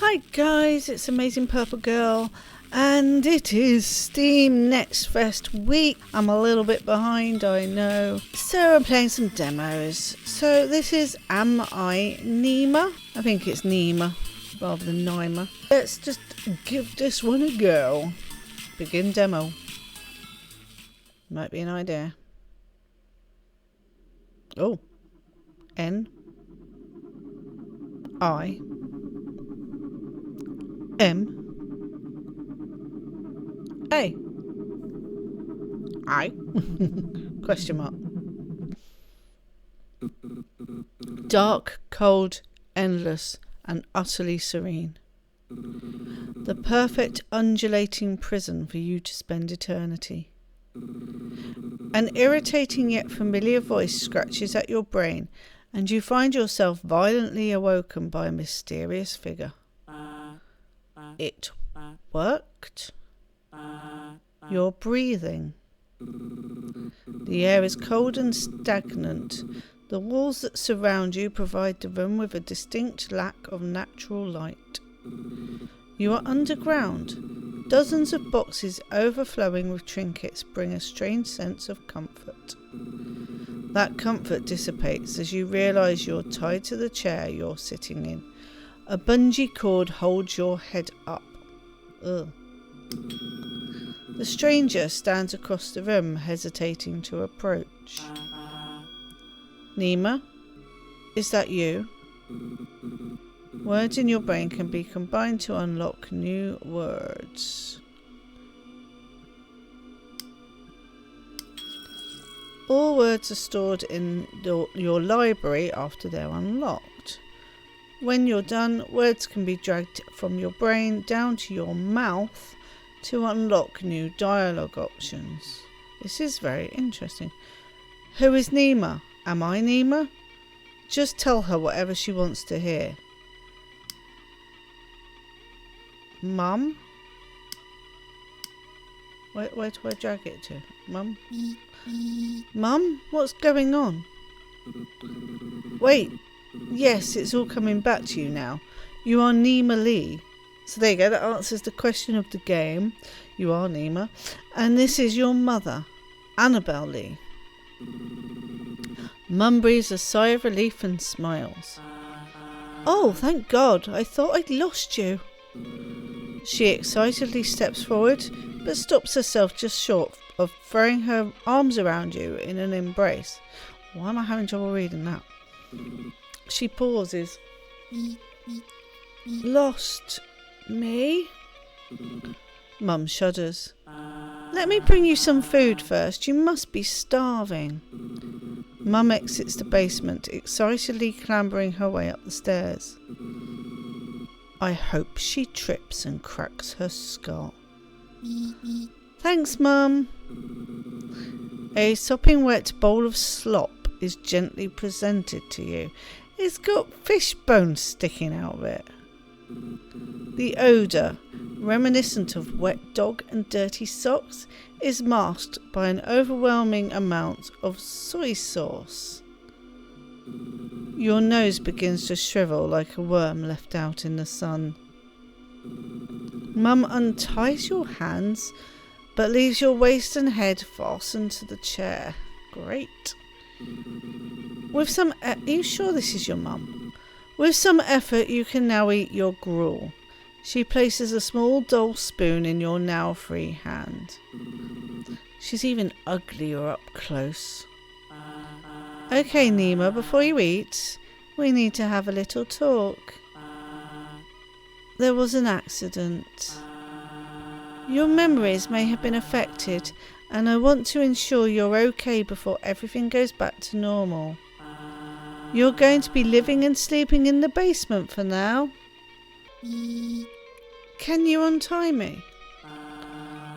Hi guys, it's Amazing Purple Girl, and it is Steam Next Fest week. I'm a little bit behind, I know. So I'm playing some demos. So this is Am I NIMA? I think it's NIMA rather than NIMA. Let's just give this one a go. Begin demo. Might be an idea. Oh. N. I. M. A. I. Question mark. Dark, cold, endless, and utterly serene. The perfect undulating prison for you to spend eternity. An irritating yet familiar voice scratches at your brain, and you find yourself violently awoken by a mysterious figure. It worked. You're breathing. The air is cold and stagnant. The walls that surround you provide the room with a distinct lack of natural light. You are underground. Dozens of boxes overflowing with trinkets bring a strange sense of comfort. That comfort dissipates as you realise you're tied to the chair you're sitting in. A bungee cord holds your head up. Ugh. The stranger stands across the room, hesitating to approach. Nima, is that you? Words in your brain can be combined to unlock new words. All words are stored in your library after they're unlocked. When you're done, words can be dragged from your brain down to your mouth to unlock new dialogue options. This is very interesting. Who is Nima? Am I Nima? Just tell her whatever she wants to hear. Mum? Where do I drag it to? Mum? Mum? What's going on? Wait. Yes, it's all coming back to you now. You are Nima Lee. So there you go, that answers the question of the game. You are Nima. And this is your mother, Annabelle Lee. Mum breathes a sigh of relief and smiles. Oh, thank God, I thought I'd lost you. She excitedly steps forward, but stops herself just short of throwing her arms around you in an embrace. Why am I having trouble reading that? She pauses. Lost me? Mum shudders. Let me bring you some food first. You must be starving. Mum exits the basement, excitedly clambering her way up the stairs. I hope she trips and cracks her skull. Thanks, Mum. A sopping wet bowl of slop is gently presented to you. It's got fish bones sticking out of it. The odour, reminiscent of wet dog and dirty socks, is masked by an overwhelming amount of soy sauce. Your nose begins to shrivel like a worm left out in the sun. Mum unties your hands, but leaves your waist and head fastened to the chair. Great. Are you sure this is your mum? With some effort, you can now eat your gruel. She places a small dull spoon in your now free hand. She's even uglier up close. Okay, Nima, before you eat, we need to have a little talk. There was an accident. Your memories may have been affected, and I want to ensure you're okay before everything goes back to normal. You're going to be living and sleeping in the basement for now. Can you untie me?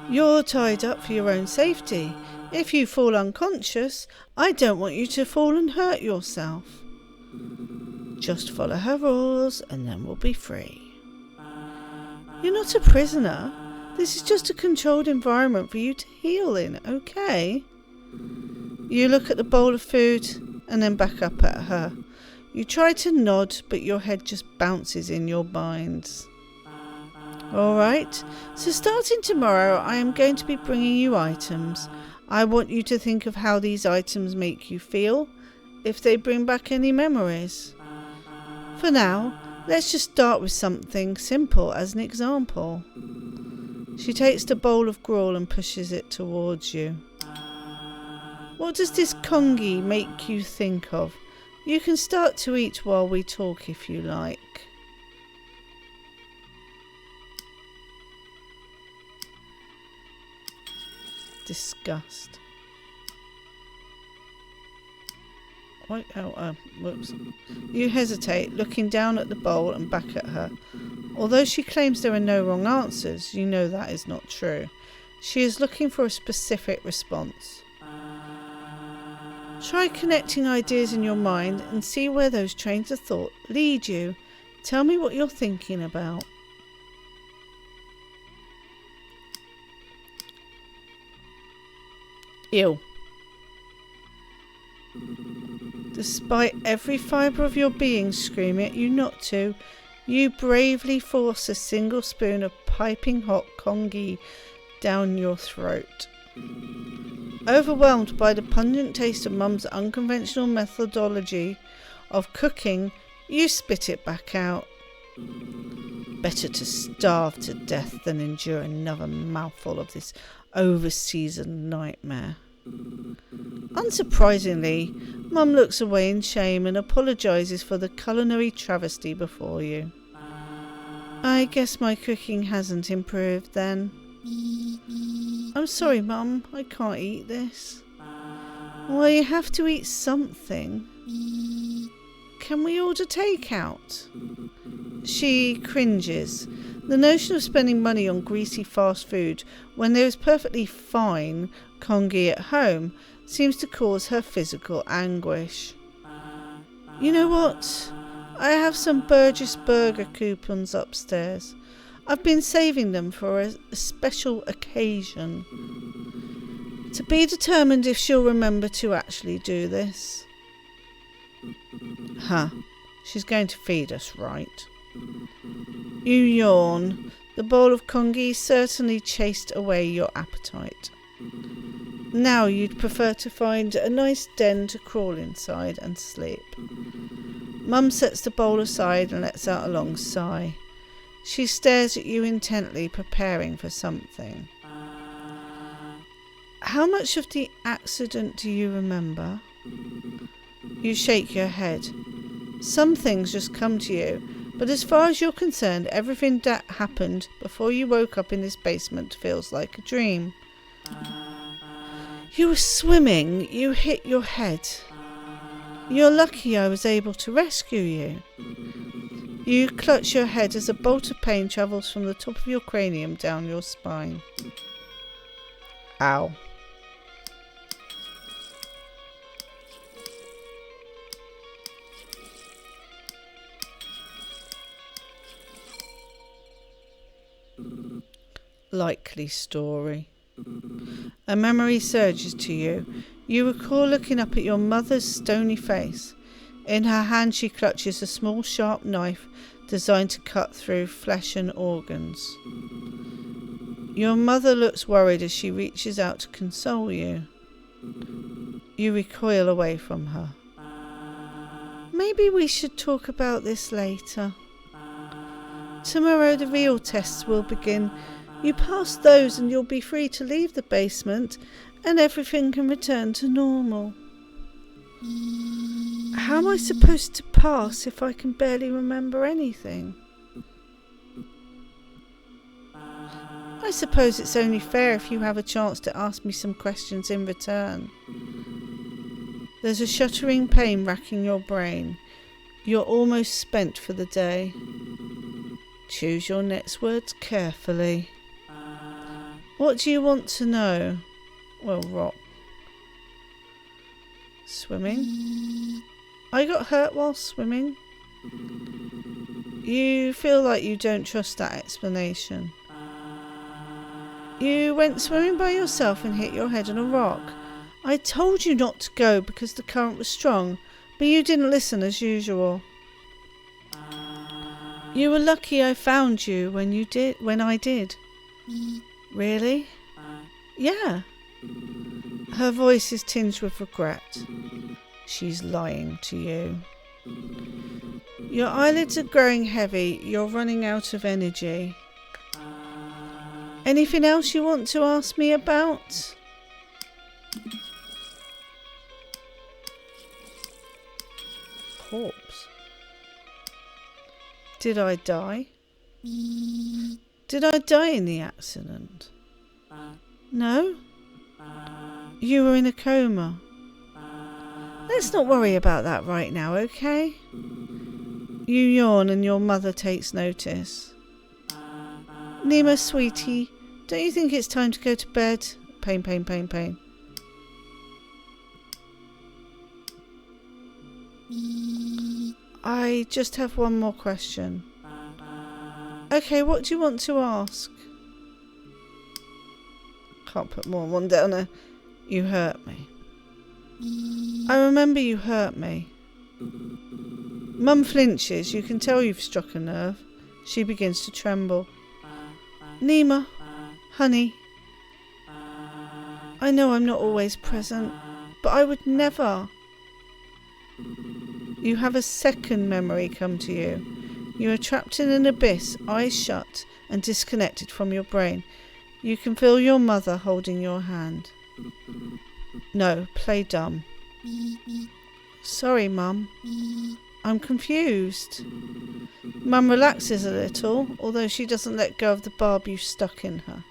You're tied up for your own safety. If you fall unconscious, I don't want you to fall and hurt yourself. Just follow her rules and then we'll be free. You're not a prisoner. This is just a controlled environment for you to heal in, okay? You look at the bowl of food and then back up at her. You try to nod, but your head just bounces in your binds. Alright, so starting tomorrow I am going to be bringing you items. I want you to think of how these items make you feel, if they bring back any memories. For now, let's just start with something simple as an example. She takes the bowl of gruel and pushes it towards you. What does this congee make you think of? You can start to eat while we talk if you like. Disgust. Whoops. You hesitate, looking down at the bowl and back at her. Although she claims there are no wrong answers, you know that is not true. She is looking for a specific response. Try connecting ideas in your mind and see where those trains of thought lead you. Tell me what you're thinking about. Ew. Despite every fibre of your being screaming at you not to, you bravely force a single spoon of piping hot congee down your throat. Overwhelmed by the pungent taste of Mum's unconventional methodology of cooking, you spit it back out. Better to starve to death than endure another mouthful of this over-seasoned nightmare. Unsurprisingly, Mum looks away in shame and apologises for the culinary travesty before you. I guess my cooking hasn't improved then. I'm sorry, Mum, I can't eat this. Well, you have to eat something. Can we order takeout? She cringes. The notion of spending money on greasy fast food when there is perfectly fine congee at home seems to cause her physical anguish. You know what? I have some Burgess burger coupons upstairs. I've been saving them for a special occasion. To be determined if she'll remember to actually do this. Huh. She's going to feed us, right? You yawn. The bowl of congee certainly chased away your appetite. Now you'd prefer to find a nice den to crawl inside and sleep. Mum sets the bowl aside and lets out a long sigh. She stares at you intently, preparing for something. How much of the accident do you remember? You shake your head. Some things just come to you, but as far as you're concerned, everything that happened before you woke up in this basement feels like a dream. You were swimming. You hit your head. You're lucky I was able to rescue you. You clutch your head as a bolt of pain travels from the top of your cranium down your spine. Ow. Likely story. A memory surges to you. You recall looking up at your mother's stony face. In her hand she clutches a small sharp knife designed to cut through flesh and organs. Your mother looks worried as she reaches out to console you. You recoil away from her. Maybe we should talk about this later. Tomorrow the real tests will begin. You pass those and you'll be free to leave the basement and everything can return to normal. How am I supposed to pass if I can barely remember anything? I suppose it's only fair if you have a chance to ask me some questions in return. There's a shuddering pain racking your brain. You're almost spent for the day. Choose your next words carefully. What do you want to know? Well, rot. Swimming? I got hurt while swimming. You feel like you don't trust that explanation. You went swimming by yourself and hit your head on a rock. I told you not to go because the current was strong, but you didn't listen as usual. You were lucky I found you when I did. Really? Yeah. Her voice is tinged with regret. She's lying to you. Your eyelids are growing heavy. You're running out of energy. Anything else you want to ask me about? Corpse. Did I die? Did I die in the accident? No? You were in a coma. Let's not worry about that right now, okay? You yawn and your mother takes notice. Nima, sweetie, don't you think it's time to go to bed? Pain, pain, pain, pain. I just have one more question. Okay, what do you want to ask? Can't put more than one down there. You hurt me. I remember you hurt me. Mum flinches. You can tell you've struck a nerve. She begins to tremble. Nima, honey. I know I'm not always present, but I would never. You have a second memory come to you. You are trapped in an abyss, eyes shut and disconnected from your brain. You can feel your mother holding your hand. No, play dumb. Sorry, Mum. I'm confused. Mum relaxes a little, although she doesn't let go of the barb you stuck in her.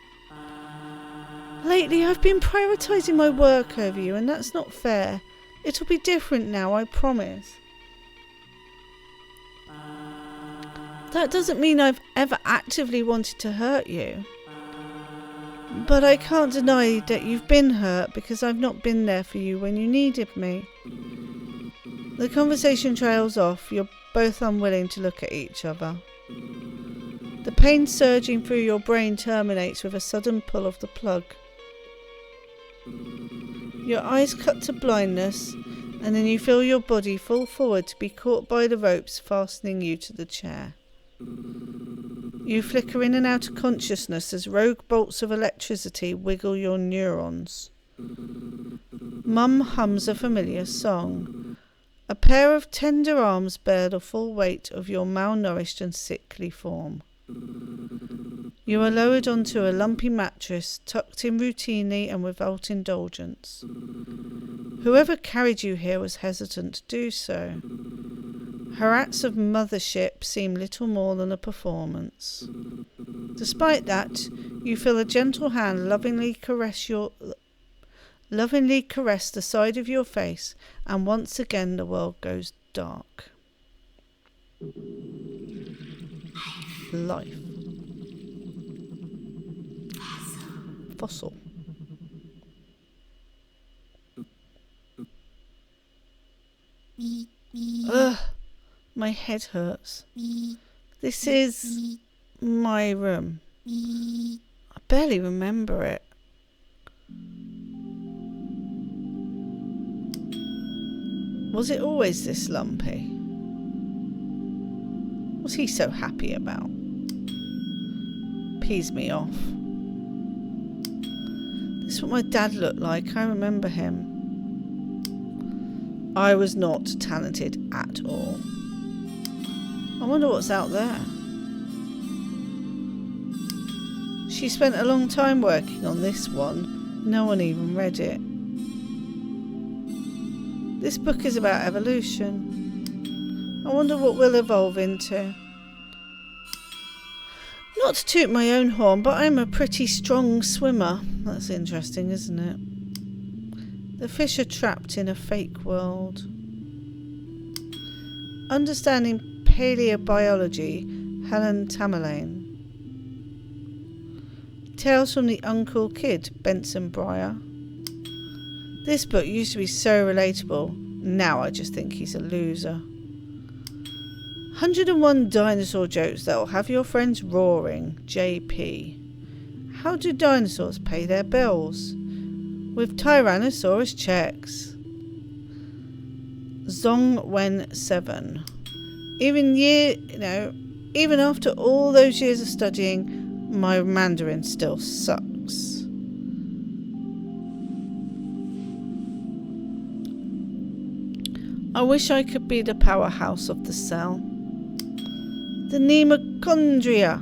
Lately, I've been prioritising my work over you, and that's not fair. It'll be different now, I promise. That doesn't mean I've ever actively wanted to hurt you. But I can't deny that you've been hurt because I've not been there for you when you needed me. The conversation trails off. You're both unwilling to look at each other. The pain surging through your brain terminates with a sudden pull of the plug. Your eyes cut to blindness, and then you feel your body fall forward to be caught by the ropes fastening you to the chair. You flicker in and out of consciousness as rogue bolts of electricity wiggle your neurons. Mum hums a familiar song. A pair of tender arms bear the full weight of your malnourished and sickly form. You are lowered onto a lumpy mattress, tucked in routinely and without indulgence. Whoever carried you here was hesitant to do so. Her acts of mothership seem little more than a performance. Despite that, you feel a gentle hand lovingly caress the side of your face, and once again the world goes dark. Life. Fossil. Ugh, my head hurts. This is my room. I barely remember it. Was it always this lumpy? What's he so happy about? Pees me off. This is what my dad looked like. I remember him. I was not talented at all. I wonder what's out there. She spent a long time working on this one. No one even read it. This book is about evolution. I wonder what we'll evolve into. Not to toot my own horn, but I'm a pretty strong swimmer. That's interesting, isn't it? The fish are trapped in a fake world. Understanding Paleobiology, Helen Tamerlane. Tales from the Uncool Kid, Benson Breyer. This book used to be so relatable. Now I just think he's a loser. 101 dinosaur jokes that'll have your friends roaring, JP. How do dinosaurs pay their bills? With Tyrannosaurus checks. Zong Wen 7. Even after all those years of studying, my Mandarin still sucks. I wish I could be the powerhouse of the cell. The mitochondria.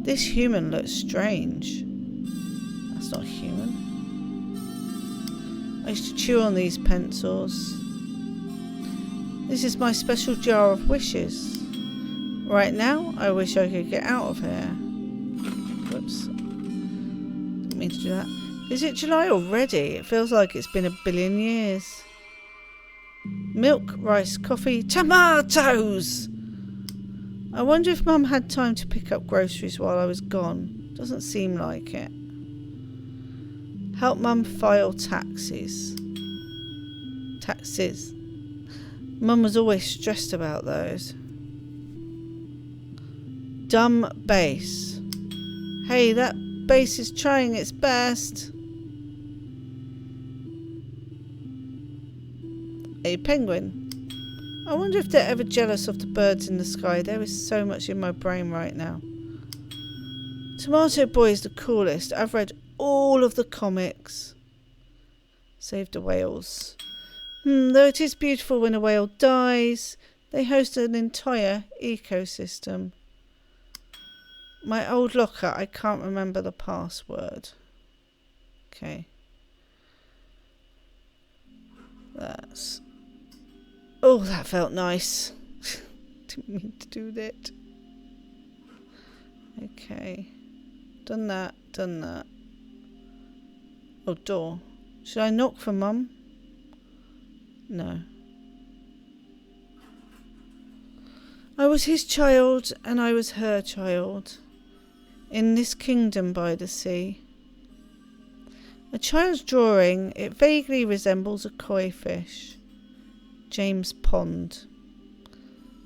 This human looks strange. That's not human. I used to chew on these pencils. This is my special jar of wishes. Right now, I wish I could get out of here. Whoops. Didn't mean to do that. Is it July already? It feels like it's been a billion years. Milk, rice, coffee, tomatoes! I wonder if Mum had time to pick up groceries while I was gone. Doesn't seem like it. Help Mum file taxes. Taxes. Mum was always stressed about those. Dumb bass. Hey, that bass is trying its best. A penguin. I wonder if they're ever jealous of the birds in the sky. There is so much in my brain right now. Tomato Boy is the coolest. I've read all of the comics. Save the whales. Though it is beautiful when a whale dies, they host an entire ecosystem. My old locker, I can't remember the password. Okay. That's... Oh, that felt nice. Didn't mean to do that. Okay. Done that, done that. Oh, door. Should I knock for Mum? No. I was his child and I was her child. In this kingdom by the sea. A child's drawing, it vaguely resembles a koi fish. James Pond.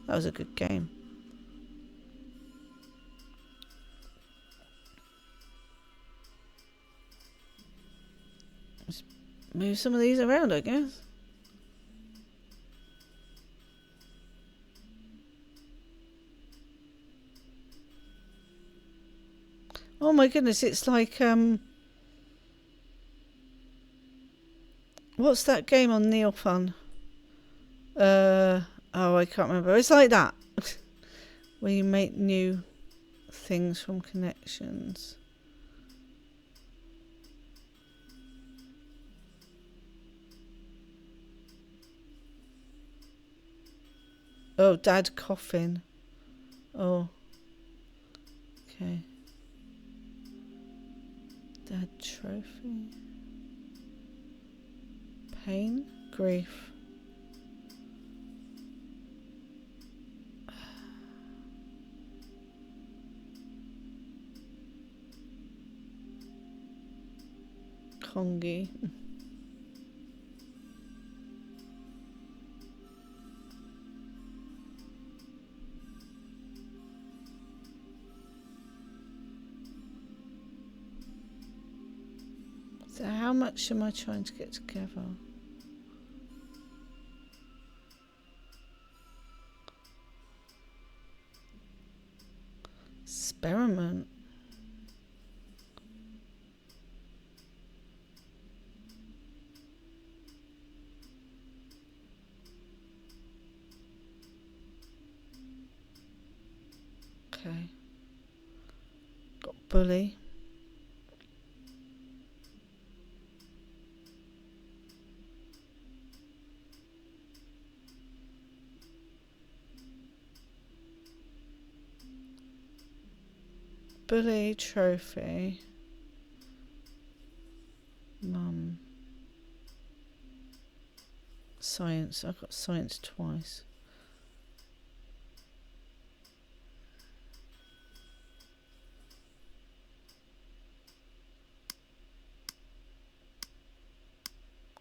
That was a good game. Let's move some of these around, I guess. Oh my goodness, it's like what's that game on Neil Fun? Oh, I can't remember. It's like that. Where you make new things from connections. Oh, Dad Coffin. Oh. Okay. Dad Trophy. Pain. Grief. Kongi. So how much am I trying to get together? Experiment. Okay. Got bully. Bully trophy. Mum. Science. I've got science twice.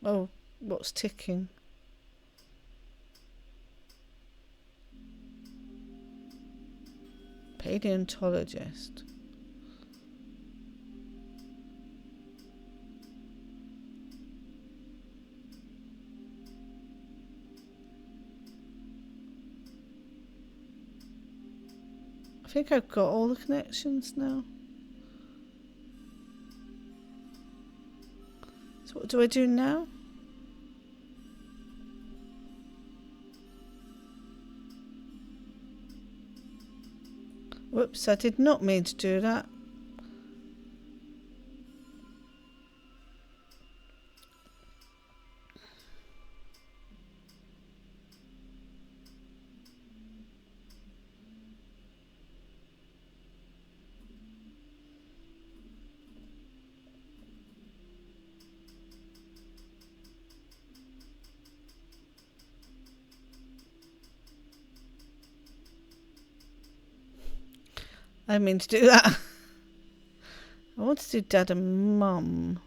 Oh, what's ticking? Paleontologist. I think I've got all the connections now. So what do I do now? Whoops, I did not mean to do that. I didn't mean to do that. I want to do Dad and Mum.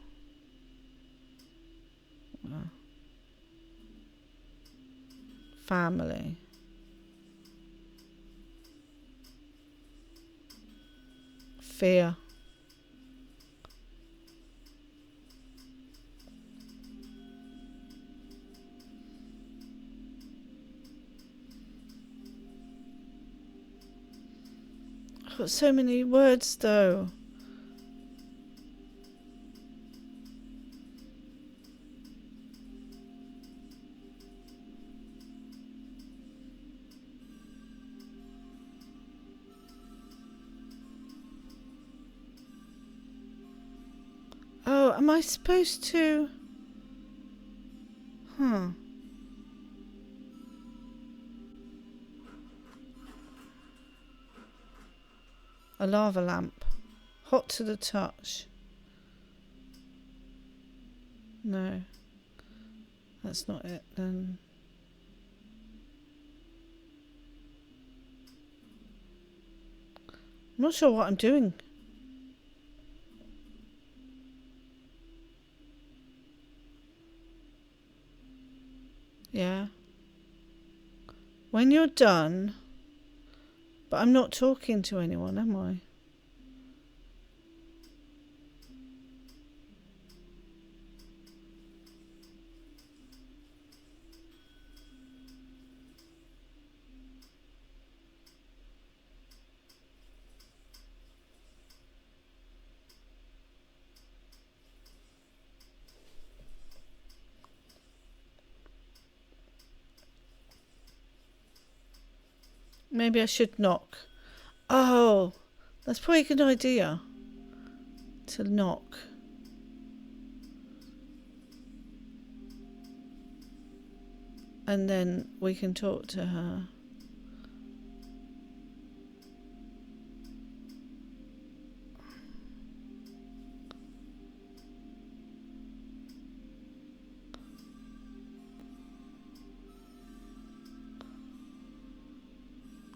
Family. Fear. I've got so many words though. Oh, am I supposed to? A lava lamp. Hot to the touch. No. That's not it then. I'm not sure what I'm doing. Yeah. When you're done, but I'm not talking to anyone, am I? Maybe I should knock. Oh, that's probably a good idea. To knock. And then we can talk to her.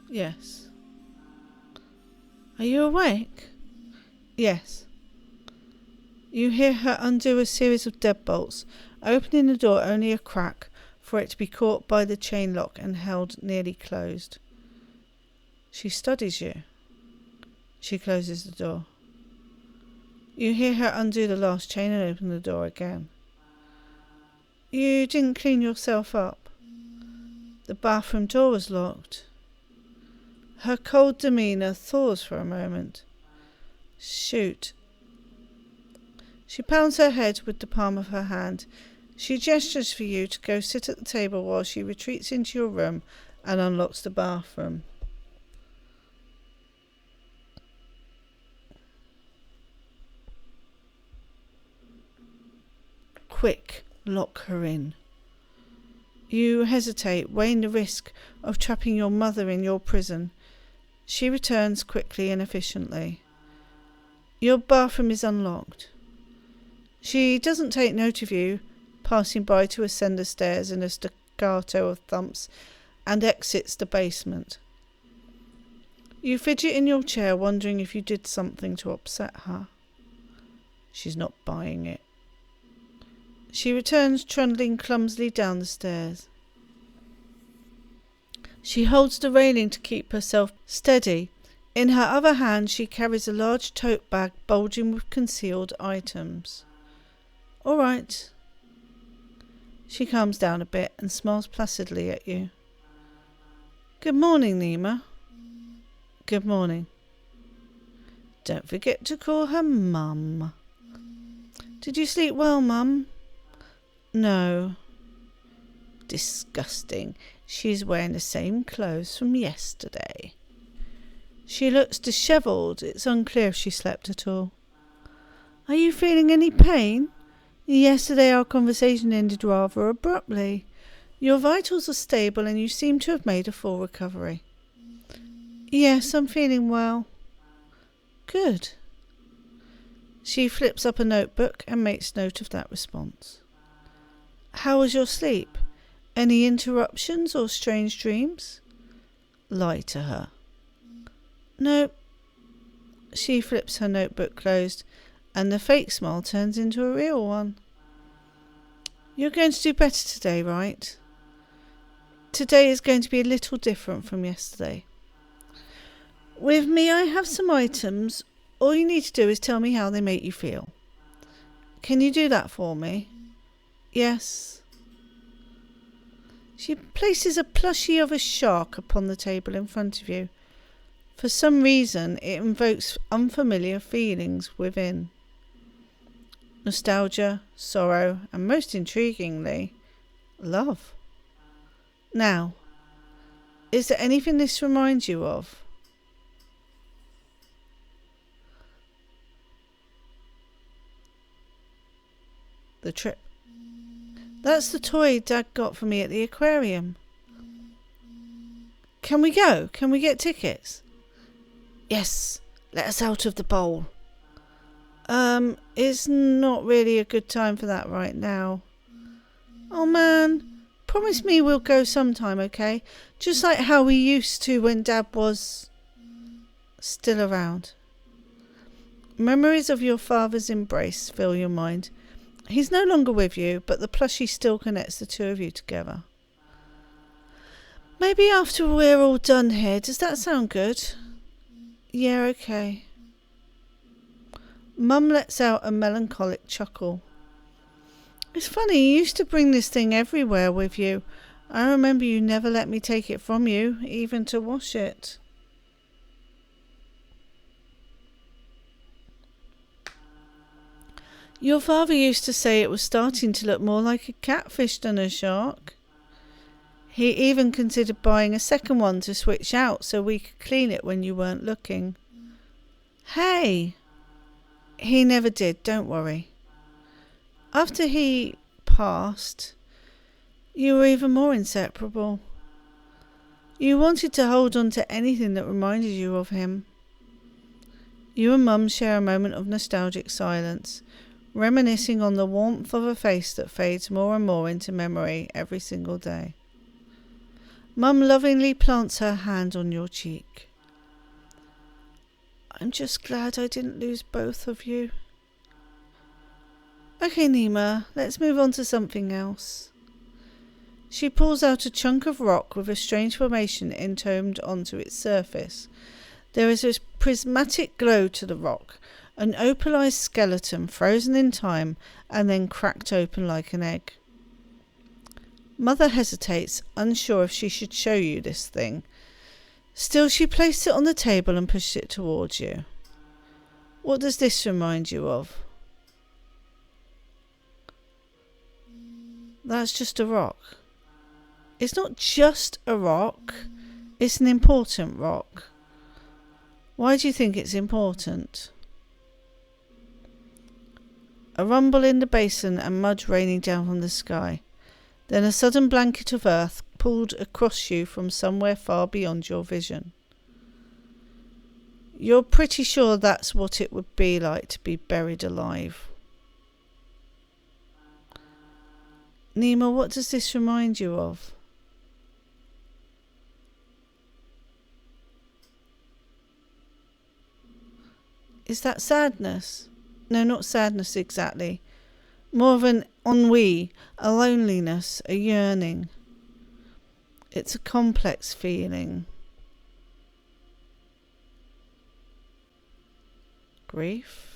Yes. Are you awake? Yes. You hear her undo a series of deadbolts, opening the door only a crack for it to be caught by the chain lock and held nearly closed. She studies you. She closes the door. You hear her undo the last chain and open the door again. You didn't clean yourself up. The bathroom door was locked. Her cold demeanour thaws for a moment. Shoot. She pounds her head with the palm of her hand. She gestures for you to go sit at the table while she retreats into your room and unlocks the bathroom. Quick, lock her in. You hesitate, weighing the risk of trapping your mother in your prison. She returns quickly and efficiently. Your bathroom is unlocked. She doesn't take note of you, passing by to ascend the stairs in a staccato of thumps, and exits the basement. You fidget in your chair, wondering if you did something to upset her. She's not buying it. She returns trundling clumsily down the stairs. She holds the railing to keep herself steady. In her other hand she carries a large tote bag bulging with concealed items. All right. She calms down a bit and smiles placidly at you. Good morning, Nima. Good morning. Don't forget to call her Mum. Did you sleep well, Mum? No. Disgusting. She's wearing the same clothes from yesterday. She looks dishevelled. It's unclear if she slept at all. Are you feeling any pain? Yesterday our conversation ended rather abruptly. Your vitals are stable and you seem to have made a full recovery. Yes, I'm feeling well. Good. She flips up a notebook and makes note of that response. How was your sleep? Any interruptions or strange dreams? Lie to her. No. She flips her notebook closed and the fake smile turns into a real one. You're going to do better today, right? Today is going to be a little different from yesterday. With me, I have some items. All you need to do is tell me how they make you feel. Can you do that for me? Yes. She places a plushie of a shark upon the table in front of you. For some reason, it invokes unfamiliar feelings within. Nostalgia, sorrow, and most intriguingly, love. Now, is there anything this reminds you of? The trip. That's the toy Dad got for me at the aquarium. Can we go? Can we get tickets? Yes, let us out of the bowl. It's not really a good time for that right now. Oh man, promise me we'll go sometime, okay? Just like how we used to when Dad was still around. Memories of your father's embrace fill your mind. He's no longer with you, but the plushie still connects the two of you together. Maybe after we're all done here, does that sound good? Yeah, okay. Mum lets out a melancholic chuckle. It's funny, you used to bring this thing everywhere with you. I remember you never let me take it from you, even to wash it. Your father used to say it was starting to look more like a catfish than a shark. He even considered buying a second one to switch out so we could clean it when you weren't looking. Hey! He never did, don't worry. After he passed, you were even more inseparable. You wanted to hold on to anything that reminded you of him. You and Mum share a moment of nostalgic silence, reminiscing on the warmth of a face that fades more and more into memory every single day. Mum lovingly plants her hand on your cheek. I'm just glad I didn't lose both of you. Okay, Nima, let's move on to something else. She pulls out a chunk of rock with a strange formation entombed onto its surface. There is a prismatic glow to the rock, an opalized skeleton frozen in time and then cracked open like an egg. Mother hesitates, unsure if she should show you this thing. Still, she placed it on the table and pushed it towards you. What does this remind you of? That's just a rock. It's not just a rock, it's an important rock. Why do you think it's important? A rumble in the basin and mud raining down from the sky. Then a sudden blanket of earth pulled across you from somewhere far beyond your vision. You're pretty sure that's what it would be like to be buried alive. Nima, what does this remind you of? Is that sadness? No, not sadness exactly. More of an ennui, a loneliness, a yearning. It's a complex feeling. Grief?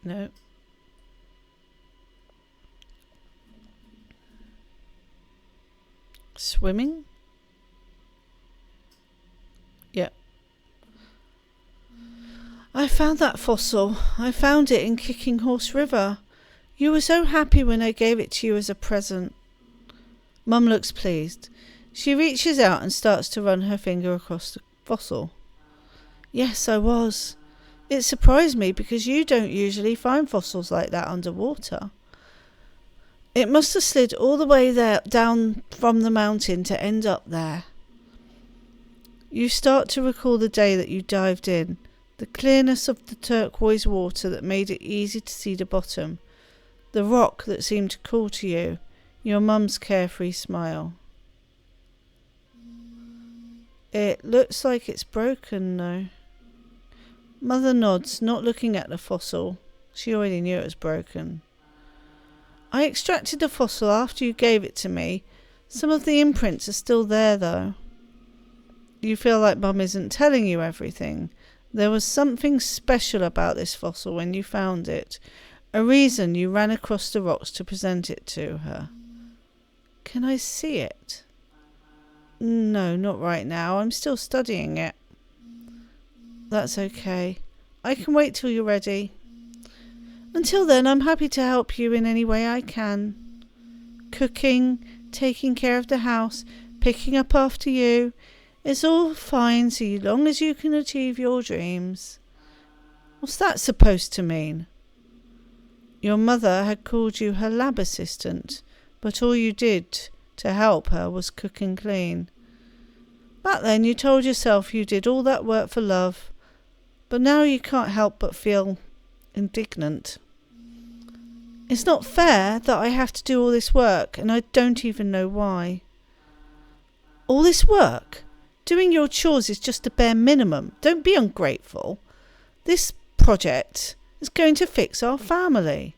No. Swimming? Yeah. I found that fossil. I found it in Kicking Horse River. You were so happy when I gave it to you as a present. Mum looks pleased. She reaches out and starts to run her finger across the fossil. Yes, I was. It surprised me because you don't usually find fossils like that underwater. It must have slid all the way there down from the mountain to end up there. You start to recall the day that you dived in, the clearness of the turquoise water that made it easy to see the bottom, the rock that seemed to call to you, your mum's carefree smile. It looks like it's broken, though. Mother nods, not looking at the fossil. She already knew it was broken. I extracted the fossil after you gave it to me. Some of the imprints are still there, though. You feel like Mum isn't telling you everything. There was something special about this fossil when you found it. A reason you ran across the rocks to present it to her. Can I see it? No, not right now. I'm still studying it. That's okay. I can wait till you're ready. Until then, I'm happy to help you in any way I can. Cooking, taking care of the house, picking up after you. It's all fine so long as you can achieve your dreams. What's that supposed to mean? Your mother had called you her lab assistant, but all you did to help her was cook and clean. Back then you told yourself you did all that work for love, but now you can't help but feel indignant. It's not fair that I have to do all this work, and I don't even know why. All this work? Doing your chores is just the bare minimum. Don't be ungrateful. This project is going to fix our family.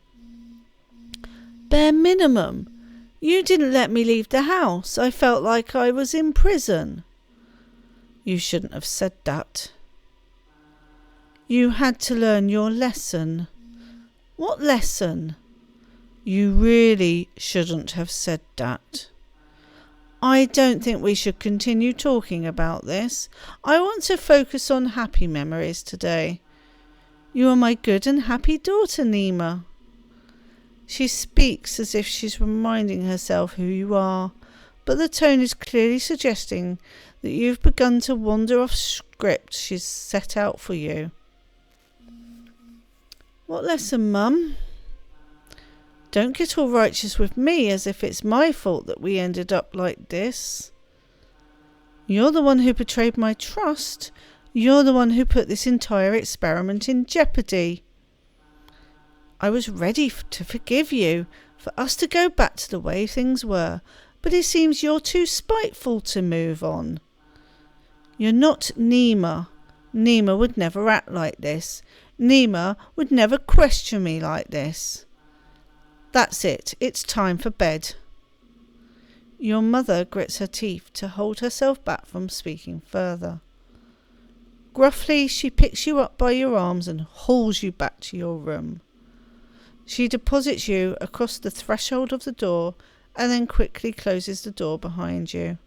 Bare minimum? You didn't let me leave the house. I felt like I was in prison. You shouldn't have said that. You had to learn your lesson. What lesson? You really shouldn't have said that. I don't think we should continue talking about this. I want to focus on happy memories today. You are my good and happy daughter, Nima. She speaks as if she's reminding herself who you are, but the tone is clearly suggesting that you've begun to wander off script she's set out for you. What lesson, Mum? Don't get all righteous with me as if it's my fault that we ended up like this. You're the one who betrayed my trust. You're the one who put this entire experiment in jeopardy. I was ready to forgive you, for us to go back to the way things were, but it seems you're too spiteful to move on. You're not Nima. Nima would never act like this. Nima would never question me like this. That's it. It's time for bed. Your mother grits her teeth to hold herself back from speaking further. Gruffly, she picks you up by your arms and hauls you back to your room. She deposits you across the threshold of the door and then quickly closes the door behind you.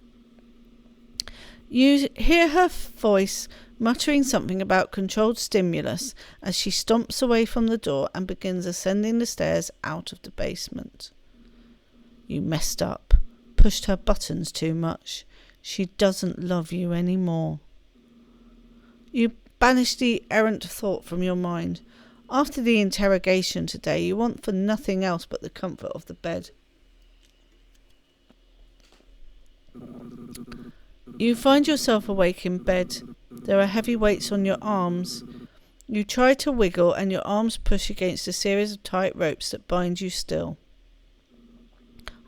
You hear her voice muttering something about controlled stimulus as she stomps away from the door and begins ascending the stairs out of the basement. You messed up, pushed her buttons too much. She doesn't love you anymore. You banish the errant thought from your mind. After the interrogation today, you want for nothing else but the comfort of the bed. You find yourself awake in bed. There are heavy weights on your arms. You try to wiggle and your arms push against a series of tight ropes that bind you still.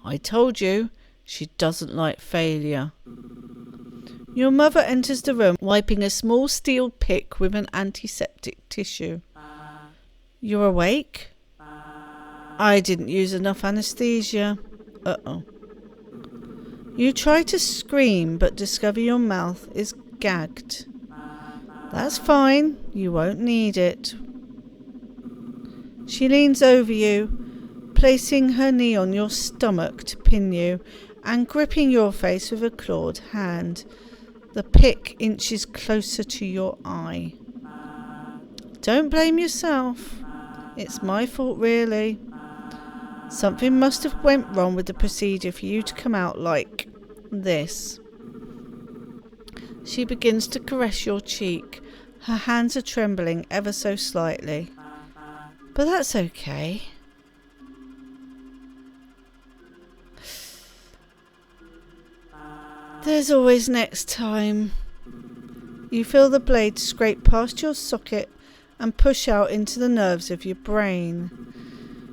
I told you, she doesn't like failure. Your mother enters the room, wiping a small steel pick with an antiseptic tissue. You're awake? I didn't use enough anesthesia. Uh-oh. You try to scream, but discover your mouth is gagged. That's fine. You won't need it. She leans over you, placing her knee on your stomach to pin you and gripping your face with a clawed hand. The pick inches closer to your eye. Don't blame yourself. It's my fault, really. Something must have went wrong with the procedure for you to come out like this. She begins to caress your cheek. Her hands are trembling ever so slightly. But that's okay. There's always next time. You feel the blade scrape past your socket and push out into the nerves of your brain.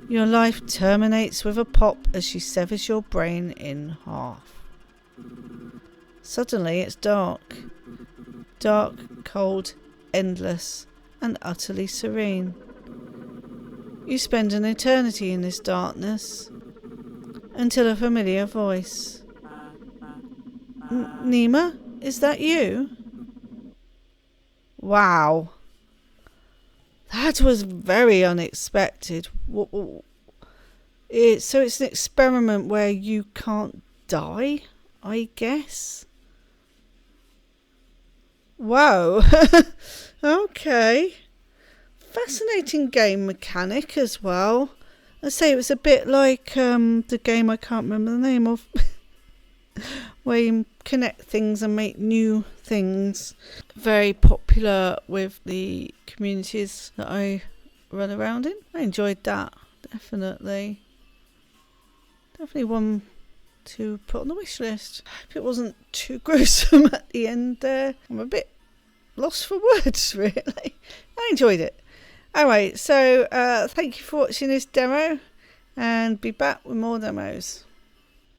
Your life terminates with a pop as she severs your brain in half. Suddenly it's dark. Dark, cold, endless, and utterly serene. You spend an eternity in this darkness until a familiar voice. Nima, is that you? Wow. That was very unexpected. So it's an experiment where you can't die, I guess? Wow. Okay. Fascinating game mechanic as well. I say it was a bit like the game I can't remember the name of, where you connect things and make new things. Very popular with the communities that I run around in. I enjoyed that, definitely. Definitely one to put on the wish list. Hope it wasn't too gruesome at the end there. I'm a bit lost for words, really. I enjoyed it. Alright, so thank you for watching this demo, and be back with more demos.